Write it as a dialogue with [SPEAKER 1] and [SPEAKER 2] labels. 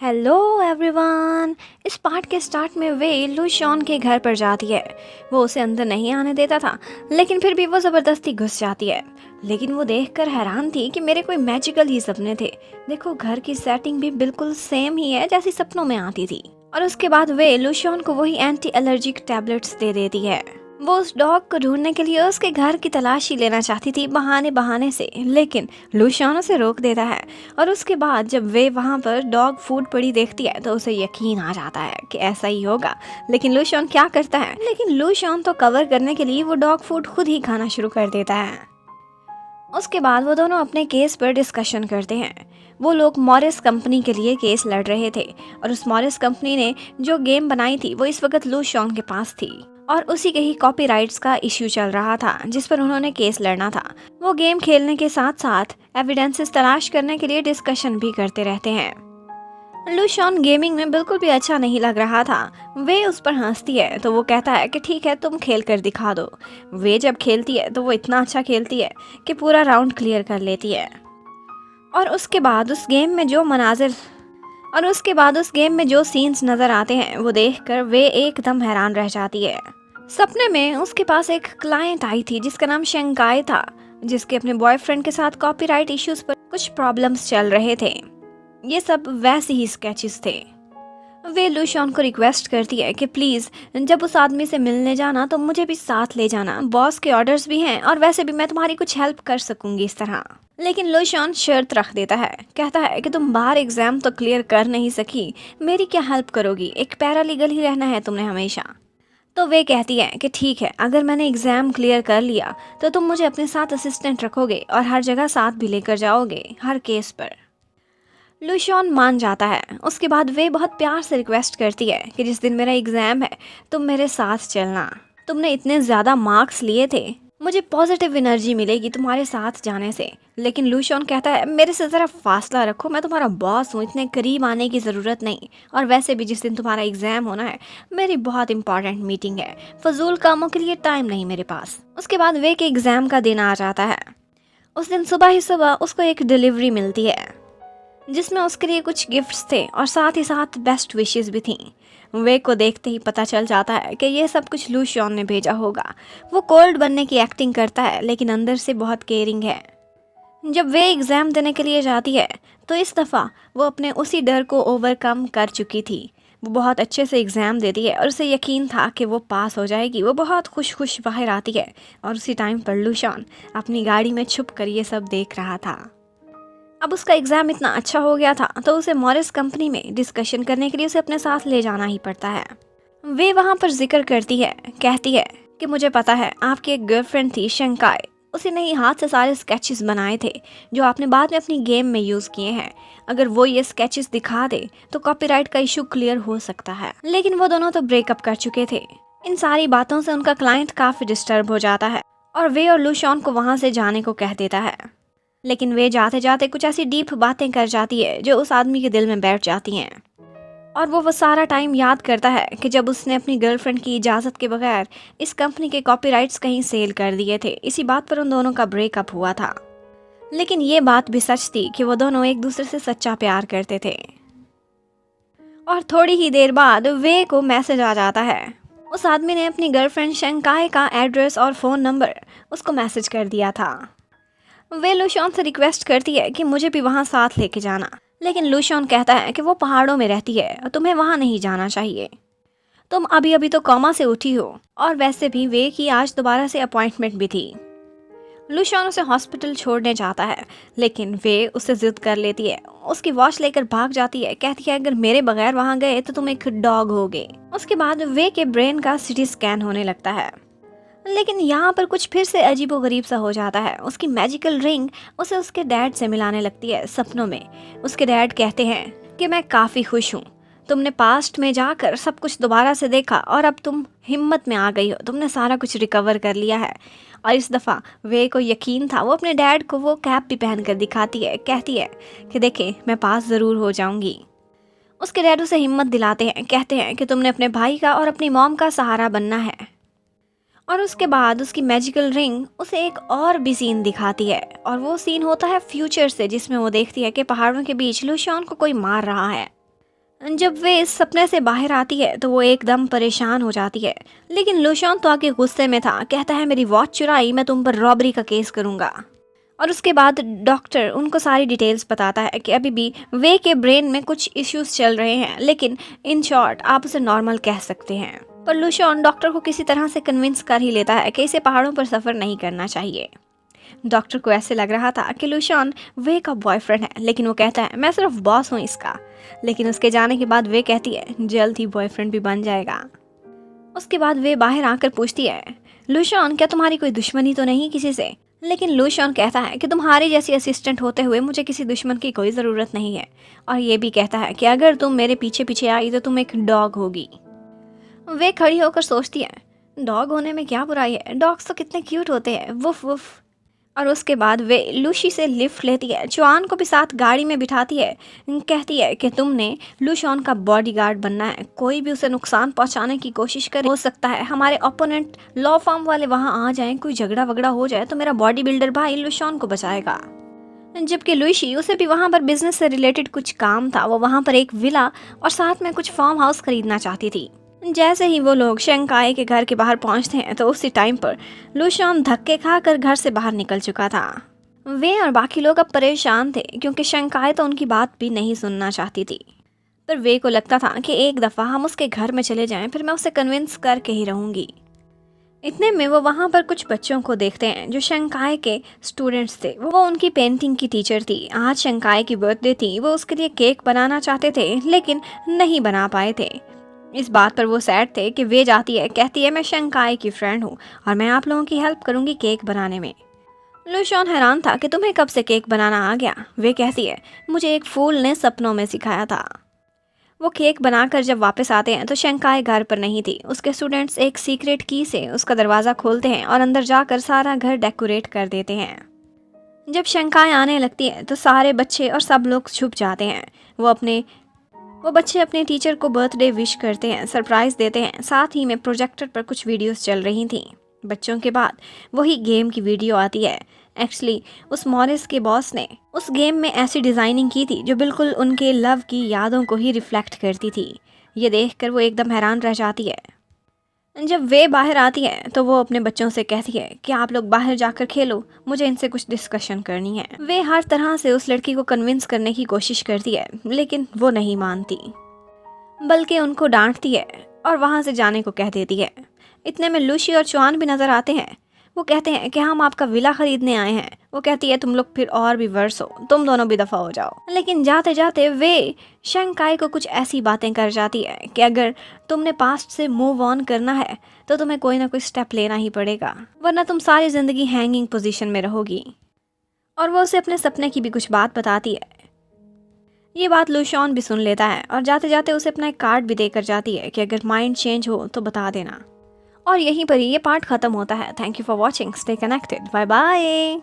[SPEAKER 1] Hello everyone. इस part के start में वे लूशॉन के घर पर जाती है। वो उसे अंदर नहीं आने देता था, लेकिन फिर भी वो ज़बरदस्ती घुस जाती है। लेकिन वो देखकर हैरान थी कि मेरे कोई मैजिकल ही सपने थे। देखो, घर की सेटिंग भी बिल्कुल सेम ही है जैसी सपनों में आती थी। और उसके बाद वे लूशॉन को वही एंटी एलर्जिक टैबलेट्स दे देती है। वो उस डॉग को ढूंढने के लिए उसके घर की तलाशी लेना चाहती थी बहाने बहाने से, लेकिन लूशॉन उसे रोक देता है। और उसके बाद जब वे वहाँ पर डॉग फूड पड़ी देखती है तो उसे यकीन आ जाता है कि ऐसा ही होगा। लेकिन लूशॉन क्या करता है, लूशॉन तो कवर करने के लिए वो डॉग फूड खुद ही खाना शुरू कर देता है। उसके बाद वो दोनों अपने केस पर डिस्कशन करते हैं। वो लोग मॉरिस कंपनी के लिए केस लड़ रहे थे, और उस मॉरिस कंपनी ने जो गेम बनाई थी वो इस वक्त लूशॉन के पास थी, और उसी के ही कॉपीराइट्स का इश्यू चल रहा था जिस पर उन्होंने केस लड़ना था। वो गेम खेलने के साथ साथ एविडेंसेस तलाश करने के लिए डिस्कशन भी करते रहते हैं। लूशॉन गेमिंग में बिल्कुल भी अच्छा नहीं लग रहा था। वे उस पर हंसती है तो वो कहता है कि ठीक है, तुम खेल कर दिखा दो। वे जब खेलती है तो वो इतना अच्छा खेलती है कि पूरा राउंड क्लियर कर लेती है। और उसके बाद उस गेम में जो सीन्स नजर आते हैं वो देखकर वे एकदम हैरान रह जाती है। सपने में उसके पास एक क्लाइंट आई थी जिसका नाम शंकाई था, जिसके अपने बॉयफ्रेंड के साथ कॉपीराइट इश्यूज पर कुछ प्रॉब्लम्स चल रहे थे। ये सब वैसे ही स्केचेस थे। वे लूशॉन को रिक्वेस्ट करती है कि प्लीज जब उस आदमी से मिलने जाना तो मुझे भी साथ ले जाना, बॉस के ऑर्डर्स भी हैं और वैसे भी मैं तुम्हारी कुछ हेल्प कर सकूंगी इस तरह। लेकिन लूशॉन शर्त रख देता है, कहता है कि तुम बाहर एग्जाम तो क्लियर कर नहीं सकी, मेरी क्या हेल्प करोगी, एक पैरालीगल ही रहना है तुमने हमेशा। तो वे कहती है कि ठीक है, अगर मैंने एग्जाम क्लियर कर लिया तो तुम मुझे अपने साथ असिस्टेंट रखोगे और हर जगह साथ भी लेकर जाओगे हर केस पर। लूशॉन मान जाता है। उसके बाद वे बहुत प्यार से रिक्वेस्ट करती है कि जिस दिन मेरा एग्जाम है तुम मेरे साथ चलना, तुमने इतने ज़्यादा मार्क्स लिए थे, मुझे पॉजिटिव एनर्जी मिलेगी तुम्हारे साथ जाने से। लेकिन लूशॉन कहता है मेरे से ज़रा फासला रखो, मैं तुम्हारा बॉस हूँ, इतने करीब आने की ज़रूरत नहीं, और वैसे भी जिस दिन तुम्हारा एग्ज़ाम होना है मेरी बहुत इंपॉर्टेंट मीटिंग है, फजूल कामों के लिए टाइम नहीं मेरे पास। उसके बाद वे के एग्ज़ाम का दिन आ जाता है। उस दिन सुबह ही सुबह उसको एक डिलीवरी मिलती है जिसमें उसके लिए कुछ गिफ्ट्स थे और साथ ही साथ बेस्ट विशेस भी थीं। वे को देखते ही पता चल जाता है कि ये सब कुछ लूशॉन ने भेजा होगा। वो कोल्ड बनने की एक्टिंग करता है लेकिन अंदर से बहुत केयरिंग है। जब वे एग्ज़ाम देने के लिए जाती है तो इस दफ़ा वो अपने उसी डर को ओवरकम कर चुकी थी। वो बहुत अच्छे से एग्ज़ाम देती है और उसे यकीन था कि वो पास हो जाएगी। वो बहुत खुश बाहर आती है और उसी टाइम पर लूशॉन अपनी गाड़ी में छुप कर ये सब देख रहा था। अब उसका एग्ज़ाम इतना अच्छा हो गया था तो उसे मॉरिस कंपनी में डिस्कशन करने के लिए उसे अपने साथ ले जाना ही पड़ता है। वे वहाँ पर जिक्र करती है, कहती है कि मुझे पता है आपकी एक गर्लफ्रेंड थी शंकाई, उसी ने हाथ से सारे स्केचेस बनाए थे जो आपने बाद में अपनी गेम में यूज़ किए हैं। अगर वो ये स्केचेस दिखा दे तो कॉपीराइट का इशू क्लियर हो सकता है। लेकिन वो दोनों तो ब्रेकअप कर चुके थे। इन सारी बातों से उनका क्लाइंट काफ़ी डिस्टर्ब हो जाता है और वे और लूशॉन को वहाँ से जाने को कह देता है। लेकिन वे जाते जाते कुछ ऐसी डीप बातें कर जाती है जो उस आदमी के दिल में बैठ जाती हैं। और वो सारा टाइम याद करता है कि जब उसने अपनी गर्लफ्रेंड की इजाज़त के बगैर इस कंपनी के कॉपीराइट्स कहीं सेल कर दिए थे। इसी बात पर उन दोनों का ब्रेकअप हुआ था। लेकिन ये बात भी सच थी कि वो दोनों एक दूसरे से सच्चा प्यार करते थे। और थोड़ी ही देर बाद वे को मैसेज आ जाता है। उस आदमी ने अपनी गर्लफ्रेंड शंकाई का एड्रेस और फ़ोन नंबर उसको मैसेज कर दिया था। वे लूशॉन से रिक्वेस्ट करती है कि मुझे भी वहाँ साथ लेके जाना, लेकिन लूशॉन कहता है कि वो पहाड़ों में रहती है और तुम्हें वहाँ नहीं जाना चाहिए, तुम अभी अभी तो कोमा से उठी हो, और वैसे भी वे की आज दोबारा से अपॉइंटमेंट भी थी। लूशॉन उसे हॉस्पिटल छोड़ने जाता है, लेकिन वे उससे जिद कर लेती है, उसकी वॉच लेकर भाग जाती है, कहती है अगर मेरे बगैर वहाँ गए तो तुम एक डॉग होगे। उसके बाद वे के ब्रेन का सिटी स्कैन होने लगता है। लेकिन यहाँ पर कुछ फिर से अजीबोगरीब सा हो जाता है। उसकी मैजिकल रिंग उसे उसके डैड से मिलाने लगती है सपनों में। उसके डैड कहते हैं कि मैं काफ़ी खुश हूँ, तुमने पास्ट में जाकर सब कुछ दोबारा से देखा और अब तुम हिम्मत में आ गई हो, तुमने सारा कुछ रिकवर कर लिया है। और इस दफ़ा वे को यकीन था। वो अपने डैड को वो कैप भी पहन कर दिखाती है, कहती है कि देखें मैं पास ज़रूर हो जाऊँगी। उसके डैड उसे हिम्मत दिलाते हैं, कहते हैं कि तुमने अपने भाई का और अपनी मॉम का सहारा बनना है। और उसके बाद उसकी मैजिकल रिंग उसे एक और भी सीन दिखाती है, और वो सीन होता है फ्यूचर से, जिसमें वो देखती है कि पहाड़ों के बीच लूशॉन को कोई मार रहा है। जब वे इस सपने से बाहर आती है तो वो एकदम परेशान हो जाती है, लेकिन लूशॉन तो आगे गुस्से में था। कहता है मेरी वॉच चुराई, मैं तुम पर रॉबरी का केस करूंगा। और उसके बाद डॉक्टर उनको सारी डिटेल्स बताता है कि अभी भी वे के ब्रेन में कुछ इश्यूज चल रहे हैं, लेकिन इन शॉर्ट आप उसे नॉर्मल कह सकते हैं। पर लूशॉन डॉक्टर को किसी तरह से कन्विंस कर ही लेता है कि इसे पहाड़ों पर सफ़र नहीं करना चाहिए। डॉक्टर को ऐसे लग रहा था कि लूशॉन वे का बॉयफ्रेंड है, लेकिन वो कहता है मैं सिर्फ बॉस हूँ इसका। लेकिन उसके जाने के बाद वे कहती है जल्द ही बॉयफ्रेंड भी बन जाएगा। उसके बाद वे बाहर आकर पूछती है लूशॉन क्या तुम्हारी कोई दुश्मनी तो नहीं किसी से। लेकिन लूशॉन कहता है कि तुम्हारी जैसी असिस्टेंट होते हुए मुझे किसी दुश्मन की कोई ज़रूरत नहीं है। और ये भी कहता है कि अगर तुम मेरे पीछे पीछे आई तो तुम एक डॉग होगी। वे खड़ी होकर सोचती है डॉग होने में क्या बुराई है, डॉग्स तो कितने क्यूट होते हैं, वुफ वुफ। और उसके बाद वे लूशी से लिफ्ट लेती है, चुआन को भी साथ गाड़ी में बिठाती है। कहती है कि तुमने लूशॉन का बॉडीगार्ड बनना है, कोई भी उसे नुकसान पहुंचाने की कोशिश करे, हो सकता है हमारे ओपोनेंट लॉ फॉर्म वाले वहां आ जाएं, कोई झगड़ा वगड़ा हो जाए तो मेरा बॉडी बिल्डर भाई लूशॉन को बचाएगा। जबकि लूशी उसे भी वहां पर बिजनेस से रिलेटेड कुछ काम था, वो वहां पर एक विला और साथ में कुछ फार्म हाउस खरीदना चाहती थी। जैसे ही वो लोग शंकाई के घर के बाहर पहुंचते हैं तो उसी टाइम पर लूशॉन धक्के खाकर घर से बाहर निकल चुका था। वे और बाकी लोग अब परेशान थे क्योंकि शंकाई तो उनकी बात भी नहीं सुनना चाहती थी। पर वे को लगता था कि एक दफ़ा हम उसके घर में चले जाएं, फिर मैं उसे कन्विंस करके ही रहूँगी। इतने में वो वहाँ पर कुछ बच्चों को देखते हैं जो शंकाई के स्टूडेंट्स थे। वो उनकी पेंटिंग की टीचर थी। आज शंकाई की बर्थडे थी, वो उसके लिए केक बनाना चाहते थे लेकिन नहीं बना पाए थे। इस बात पर वो सैड थे कि वे जाती है, कहती है मैं शंकाई की फ्रेंड हूँ और मैं आप लोगों की हेल्प करूँगी केक बनाने में। लूशॉन हैरान था कि तुम्हें कब से केक बनाना आ गया। वे कहती है मुझे एक फूल ने सपनों में सिखाया था। वो केक बनाकर जब वापस आते हैं तो शंकाई घर पर नहीं थी। उसके स्टूडेंट्स एक सीक्रेट की से उसका दरवाज़ा खोलते हैं और अंदर जाकर सारा घर डेकोरेट कर देते हैं। जब शंकाई आने लगती है तो सारे बच्चे और सब लोग छुप जाते हैं। वो बच्चे अपने टीचर को बर्थडे विश करते हैं, सरप्राइज़ देते हैं। साथ ही में प्रोजेक्टर पर कुछ वीडियोस चल रही थी। बच्चों के बाद वही गेम की वीडियो आती है। एक्चुअली उस मॉरिस के बॉस ने उस गेम में ऐसी डिज़ाइनिंग की थी जो बिल्कुल उनके लव की यादों को ही रिफ्लेक्ट करती थी। ये देखकर वो एकदम हैरान रह जाती है। जब वे बाहर आती है तो वो अपने बच्चों से कहती है कि आप लोग बाहर जाकर खेलो, मुझे इनसे कुछ डिस्कशन करनी है। वे हर तरह से उस लड़की को कन्विंस करने की कोशिश करती है लेकिन वो नहीं मानती, बल्कि उनको डांटती है और वहाँ से जाने को कह देती है। इतने में लूशी और चुआन भी नज़र आते हैं। वो कहते हैं कि हम आपका विला खरीदने आए हैं। वो कहती है तुम लोग फिर और भी वर्स हो, तुम दोनों भी दफ़ा हो जाओ। लेकिन जाते जाते वे शंकाई को कुछ ऐसी बातें कर जाती है कि अगर तुमने पास्ट से मूव ऑन करना है तो तुम्हें कोई ना कोई स्टेप लेना ही पड़ेगा, वरना तुम सारी ज़िंदगी हैंगिंग पोजीशन में रहोगी। और वो उसे अपने सपने की भी कुछ बात बताती है। ये बात लूशॉन भी सुन लेता है और जाते जाते उसे अपना एक कार्ड भी देकर जाती है कि अगर माइंड चेंज हो तो बता देना। और यहीं पर ही ये पार्ट ख़त्म होता है। Thank you for watching, stay connected, bye bye.